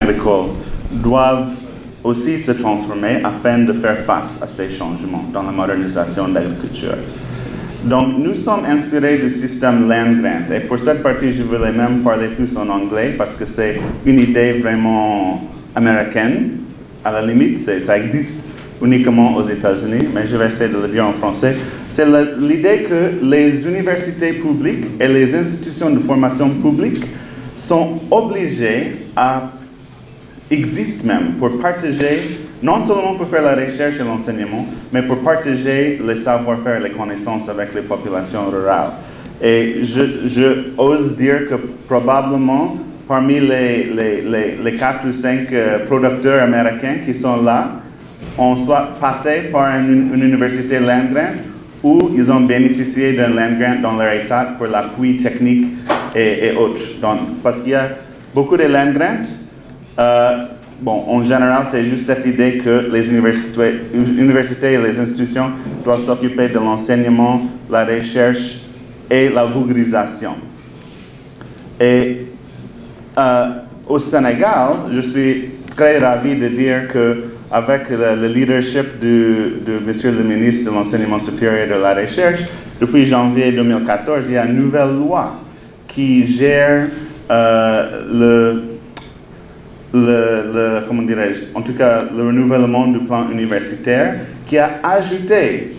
agricoles doivent aussi se transformer afin de faire face à ces changements dans la modernisation de l'agriculture. Donc, nous sommes inspirés du système land-grant. Et pour cette partie, je voulais même parler plus en anglais parce que c'est une idée vraiment américaine. À la limite, ça existe uniquement aux États-Unis, mais je vais essayer de le dire en français. C'est l'idée que les universités publiques et les institutions de formation publiques sont obligées existent même pour partager, non seulement pour faire la recherche et l'enseignement, mais pour partager les savoir-faire et les connaissances avec les populations rurales. Et je ose dire que probablement, parmi les 4 ou 5 producteurs américains qui sont là, on soit passé par une université land-grant ou ils ont bénéficié d'un land-grant dans leur État pour l'appui technique et autres. Donc, parce qu'il y a beaucoup de land-grants. En général, c'est juste cette idée que les universités et les institutions doivent s'occuper de l'enseignement, la recherche et la vulgarisation. Et au Sénégal, je suis très ravi de dire qu'avec le leadership de Monsieur le ministre de l'Enseignement supérieur et de la Recherche, depuis janvier 2014, il y a une nouvelle loi qui gère comment dirais-je, en tout cas le renouvellement du plan universitaire qui a ajouté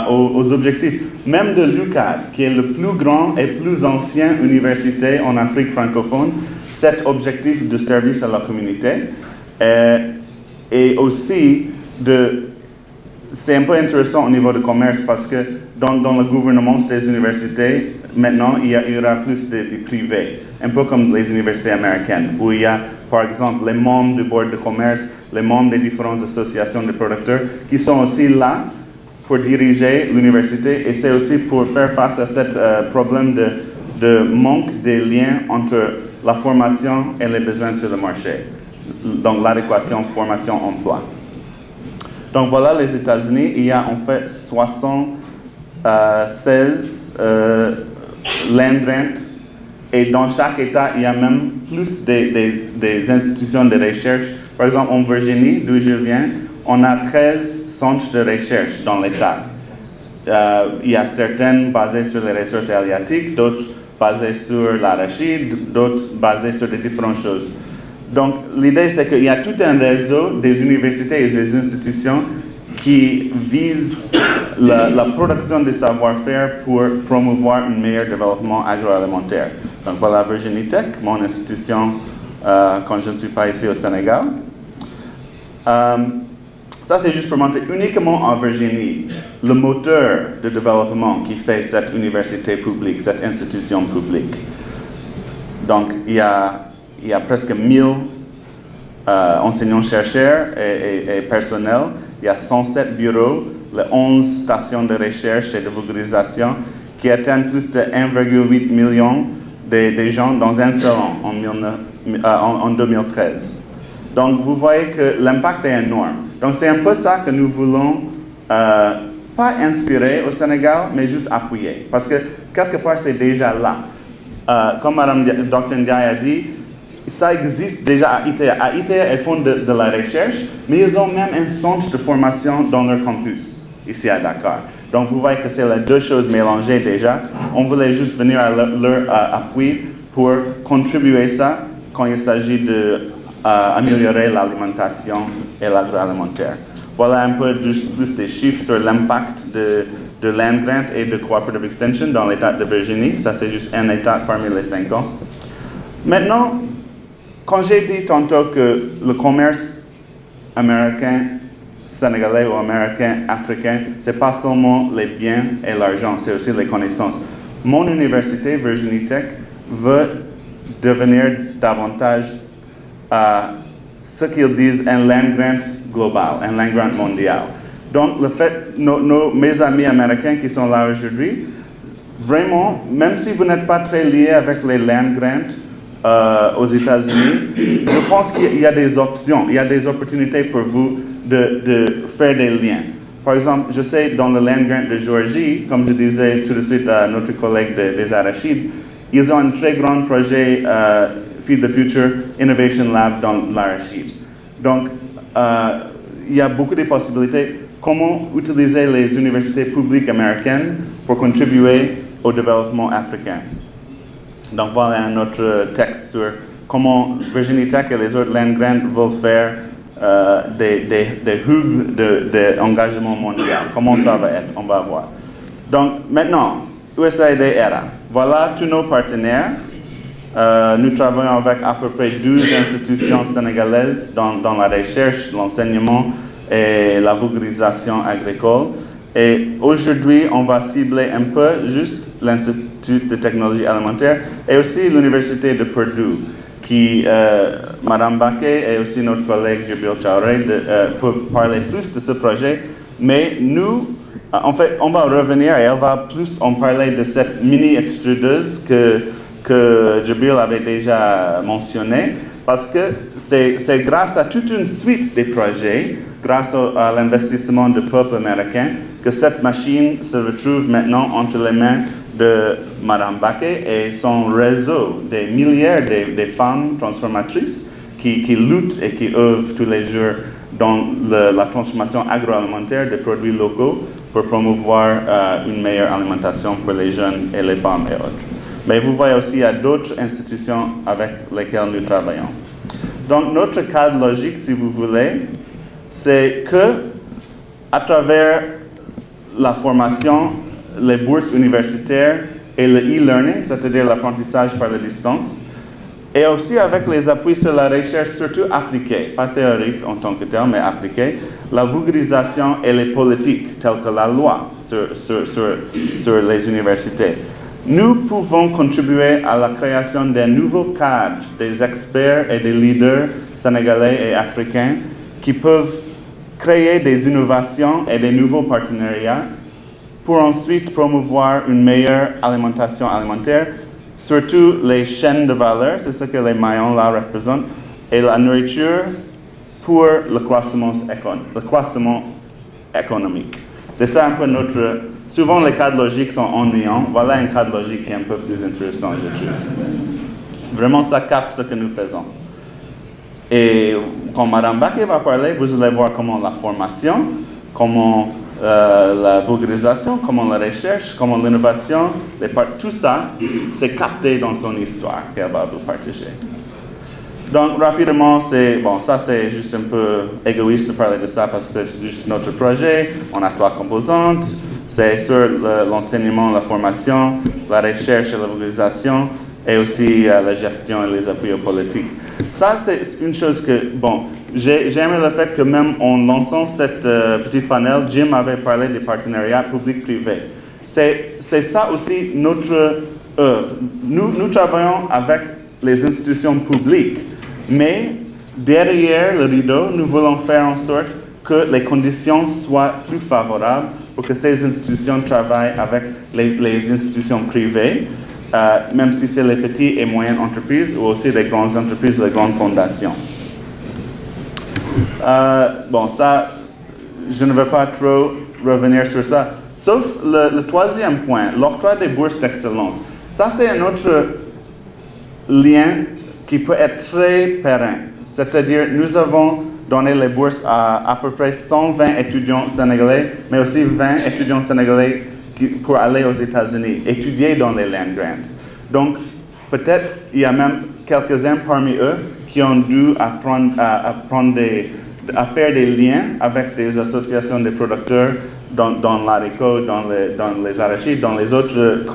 aux objectifs, même de l'UQAD, qui est le plus grand et plus ancien université en Afrique francophone, cet objectif de service à la communauté. Et aussi, c'est un peu intéressant au niveau du commerce parce que dans le gouvernement des universités, maintenant, il y aura plus de privés, un peu comme les universités américaines, où il y a, par exemple, les membres du board de commerce, les membres des différentes associations de producteurs, qui sont aussi là pour diriger l'université, et c'est aussi pour faire face à ce problème de manque de liens entre la formation et les besoins sur le marché, donc l'adéquation formation-emploi. Donc voilà, les États-Unis, il y a en fait 76 land-grants, et dans chaque État, il y a même plus des institutions de recherche. Par exemple, en Virginie, d'où je viens, on a 13 centres de recherche dans l'État. Il y a certaines basées sur les ressources halieutiques, d'autres basées sur l'arachide, d'autres basées sur des différentes choses. Donc, l'idée, c'est qu'il y a tout un réseau des universités et des institutions qui visent la production de savoir-faire pour promouvoir un meilleur développement agroalimentaire. Donc, voilà Virginie Tech, mon institution quand je ne suis pas ici au Sénégal. Ça, c'est juste pour montrer uniquement en Virginie le moteur de développement qui fait cette université publique, cette institution publique. Donc, il y a presque 1000 enseignants-chercheurs et personnels. Il y a 107 bureaux, les 11 stations de recherche et de vulgarisation qui atteignent plus de 1,8 million de gens dans un seul an en 2013. Donc, vous voyez que l'impact est énorme. Donc, c'est un peu ça que nous voulons pas inspirer au Sénégal, mais juste appuyer. Parce que quelque part, c'est déjà là. Comme Mme Dr Ndiaye a dit, ça existe déjà à ITA. À ITA, ils font de la recherche, mais ils ont même un centre de formation dans leur campus, ici à Dakar. Donc, vous voyez que c'est les deux choses mélangées déjà. On voulait juste venir à leur appui pour contribuer à ça quand il s'agit d'améliorer l'alimentation et l'agroalimentaire. Voilà un peu plus des chiffres sur l'impact de land grant et de cooperative extension dans l'État de Virginie. Ça, c'est juste un État parmi les 5 ans. Maintenant, quand j'ai dit tantôt que le commerce américain, sénégalais ou américain, africain, c'est pas seulement les biens et l'argent, c'est aussi les connaissances. Mon université, Virginie Tech, veut devenir davantage ce qu'ils disent un land grant global, un land grant mondial. Donc, le fait, mes amis américains qui sont là aujourd'hui, vraiment, même si vous n'êtes pas très liés avec les land grants aux États-Unis, je pense qu'il y a des options, il y a des opportunités pour vous de faire des liens. Par exemple, je sais dans le land grant de Géorgie, comme je disais tout de suite à notre collègue des arachides, ils ont un très grand projet Feed the Future Innovation Lab dans l'Arachide. Donc, il y a beaucoup de possibilités. Comment utiliser les universités publiques américaines pour contribuer au développement africain. Donc voilà un autre texte sur comment Virginia Tech et les autres land-grants veulent faire des hubs d'engagement mondial. Comment ça va être, on va voir. Donc maintenant, USAID ERA. Voilà tous nos partenaires. Nous travaillons avec à peu près 12 institutions sénégalaises dans la recherche, l'enseignement et la vulgarisation agricole. Et aujourd'hui, on va cibler un peu juste l'Institut de technologie alimentaire et aussi l'Université de Purdue, qui, Madame Baquet et aussi notre collègue Djibril Traoré peuvent parler plus de ce projet. Mais nous, en fait, on va revenir et elle va plus en parler de cette mini-extrudeuse que Djibril avait déjà mentionné, parce que c'est grâce à toute une suite de projets, grâce à l'investissement du peuple américain, que cette machine se retrouve maintenant entre les mains de Madame Baquet et son réseau, des milliers de femmes transformatrices qui luttent et qui œuvrent tous les jours dans la transformation agroalimentaire des produits locaux pour promouvoir une meilleure alimentation pour les jeunes et les femmes et autres. Mais vous voyez aussi, il y a d'autres institutions avec lesquelles nous travaillons. Donc, notre cadre logique, si vous voulez, c'est que, à travers la formation, les bourses universitaires et le e-learning, c'est-à-dire l'apprentissage par la distance, et aussi avec les appuis sur la recherche, surtout appliquée, pas théorique en tant que tel, mais appliquée, la vulgarisation et les politiques, telles que la loi sur les universités. Nous pouvons contribuer à la création d'un nouveau cadre des experts et des leaders sénégalais et africains qui peuvent créer des innovations et des nouveaux partenariats pour ensuite promouvoir une meilleure alimentation alimentaire, surtout les chaînes de valeur, c'est ce que les maillons là représentent, et la nourriture pour le croissement économique. C'est ça un peu notre... Souvent, les cadres logiques sont ennuyants. Voilà un cadre logique qui est un peu plus intéressant, je trouve. Vraiment, ça capte ce que nous faisons. Et quand Mme Baquet va parler, vous allez voir comment la formation, comment la vulgarisation, comment la recherche, comment l'innovation, tout ça, c'est capté dans son histoire qu'elle va vous partager. Donc, rapidement, ça c'est juste un peu égoïste de parler de ça parce que c'est juste notre projet. On a 3 composantes. C'est sur l'enseignement, la formation, la recherche et la vulgarisation, et aussi la gestion et les appuis aux politiques. Ça, c'est une chose que, j'ai aimé le fait que même en lançant cette petite panel, Jim avait parlé des partenariats publics-privés. C'est ça aussi notre œuvre. Nous travaillons avec les institutions publiques, mais derrière le rideau, nous voulons faire en sorte que les conditions soient plus favorables pour que ces institutions travaillent avec les institutions privées, même si c'est les petites et moyennes entreprises ou aussi les grandes entreprises, les grandes fondations. Ça, je ne veux pas trop revenir sur ça, sauf le troisième point, l'octroi des bourses d'excellence. Ça, c'est un autre lien qui peut être très pérenne. C'est-à-dire, nous avons donné les bourses à peu près 120 étudiants sénégalais, mais aussi 20 étudiants sénégalais pour aller aux États-Unis, étudier dans les land grants. Donc, peut-être il y a même quelques-uns parmi eux qui ont dû apprendre à faire des liens avec des associations de producteurs dans l'haricot, dans les arachides, dans les autres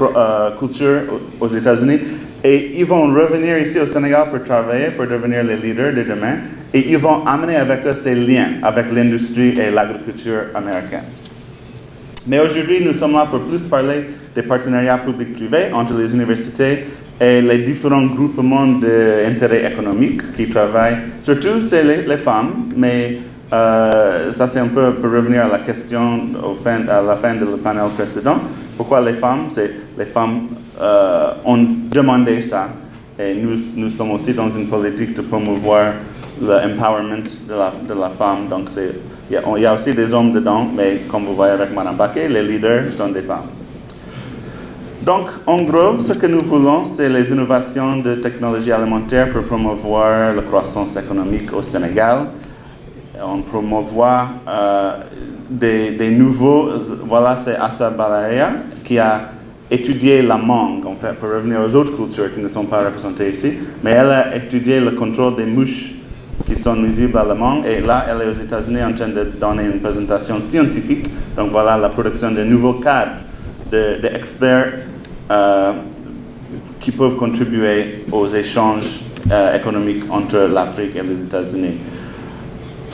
cultures aux États-Unis. Et ils vont revenir ici au Sénégal pour travailler, pour devenir les leaders de demain. Et ils vont amener avec eux ces liens avec l'industrie et l'agriculture américaine. Mais aujourd'hui, nous sommes là pour plus parler des partenariats publics-privés entre les universités et les différents groupements d'intérêt économique qui travaillent. Surtout, c'est les femmes, mais ça c'est un peu pour revenir à la question à la fin du panel précédent. Pourquoi les femmes? Les femmes ont demandé ça. Et nous sommes aussi dans une politique de promouvoir l'empowerment de la femme. Donc, il y a aussi des hommes dedans, mais comme vous voyez avec Mme Baquet, les leaders sont des femmes. Donc, en gros, ce que nous voulons, c'est les innovations de technologies alimentaires pour promouvoir la croissance économique au Sénégal. On promouvoit des nouveaux... Voilà, c'est Assa Balaria qui a étudié la mangue, en fait, pour revenir aux autres cultures qui ne sont pas représentées ici. Mais elle a étudié le contrôle des mouches qui sont nuisibles à la mangue. Et là, elle est aux États-Unis en train de donner une présentation scientifique. Donc voilà la production de nouveaux cadres d'experts qui peuvent contribuer aux échanges économiques entre l'Afrique et les États-Unis.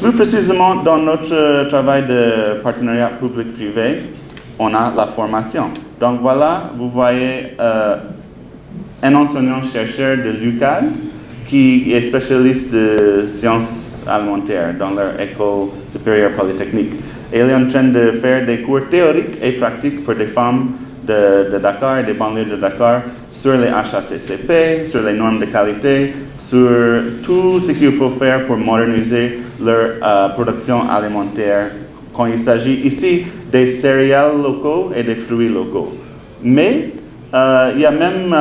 Plus précisément, dans notre travail de partenariat public-privé, on a la formation. Donc voilà, vous voyez un enseignant-chercheur de l'UQAD qui est spécialiste de sciences alimentaires dans leur école supérieure polytechnique. Et il est en train de faire des cours théoriques et pratiques pour des femmes de Dakar et des banlieues de Dakar sur les HACCP, sur les normes de qualité, sur tout ce qu'il faut faire pour moderniser leur production alimentaire quand il s'agit ici des céréales locaux et des fruits locaux. Mais il y a même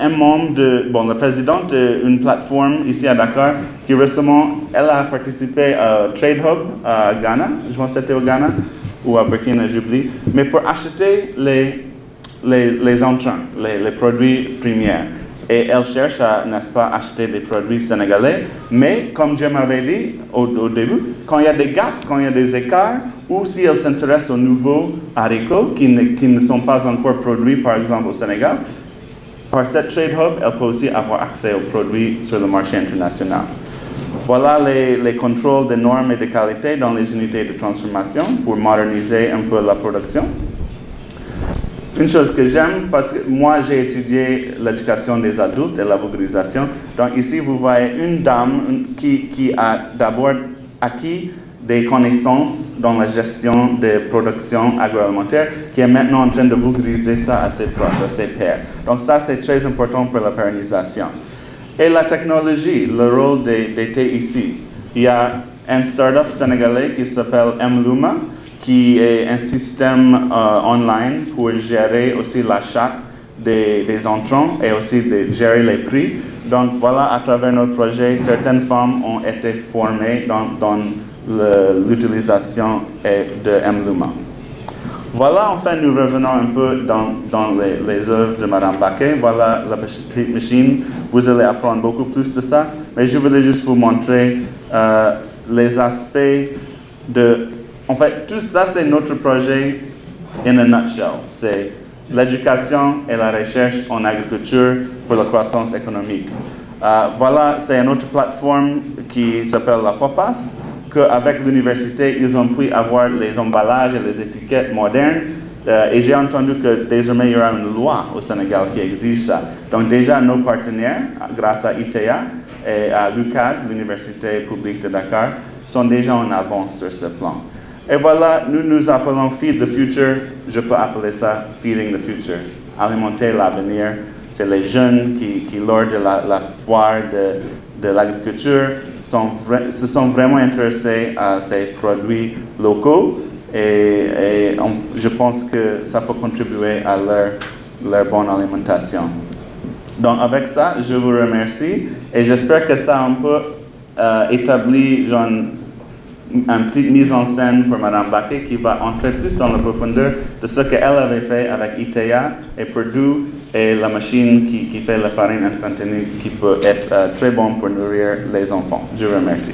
un membre la présidente d'une plateforme ici à Dakar qui récemment, elle a participé à Trade Hub à Ghana, je pense que c'était au Ghana, ou à Burkina, j'oublie, mais pour acheter les entrants, les produits premiers. Et elle cherche à, n'est-ce pas, acheter des produits sénégalais. Mais, comme Jim avait dit au début, quand il y a des gaps, quand il y a des écarts, ou si elle s'intéresse aux nouveaux haricots qui ne sont pas encore produits, par exemple, au Sénégal, par cette Trade Hub, elle peut aussi avoir accès aux produits sur le marché international. Voilà les contrôles de normes et de qualité dans les unités de transformation pour moderniser un peu la production. Une chose que j'aime, parce que moi j'ai étudié l'éducation des adultes et la vulgarisation. Donc ici vous voyez une dame qui a d'abord acquis des connaissances dans la gestion des productions agroalimentaires, qui est maintenant en train de vulgariser ça à ses proches, à ses pairs. Donc ça c'est très important pour la pérennisation. Et la technologie, le rôle des TIC. Il y a un start-up sénégalais qui s'appelle Mluma, qui est un système online pour gérer aussi l'achat des entrants et aussi de gérer les prix. Donc voilà, à travers notre projet, certaines femmes ont été formées dans l'utilisation de Mluma. Voilà, enfin, nous revenons un peu dans les œuvres de Mme Baquet. Voilà la petite machine. Vous allez apprendre beaucoup plus de ça. Mais je voulais juste vous montrer les aspects de... En fait, tout ça, c'est notre projet in a nutshell. C'est l'éducation et la recherche en agriculture pour la croissance économique. Voilà, c'est une autre plateforme qui s'appelle la POPAS, qu'avec l'université, ils ont pu avoir les emballages et les étiquettes modernes. Et j'ai entendu que désormais, il y aura une loi au Sénégal qui exige ça. Donc déjà, nos partenaires, grâce à ITEA et à l'UQAD, l'Université publique de Dakar, sont déjà en avance sur ce plan. Et voilà, nous appelons Feed the Future. Je peux appeler ça Feeding the Future. Alimenter l'avenir. C'est les jeunes qui lors de la foire de l'agriculture, se sont vraiment intéressés à ces produits locaux et je pense que ça peut contribuer à leur bonne alimentation. Donc avec ça, je vous remercie et j'espère que ça a un peu établi une petite mise en scène pour Mme Baquet qui va entrer plus dans la profondeur de ce qu'elle avait fait avec ITEA et Purdue et la machine qui fait la farine instantanée qui peut être très bonne pour nourrir les enfants. Je vous remercie.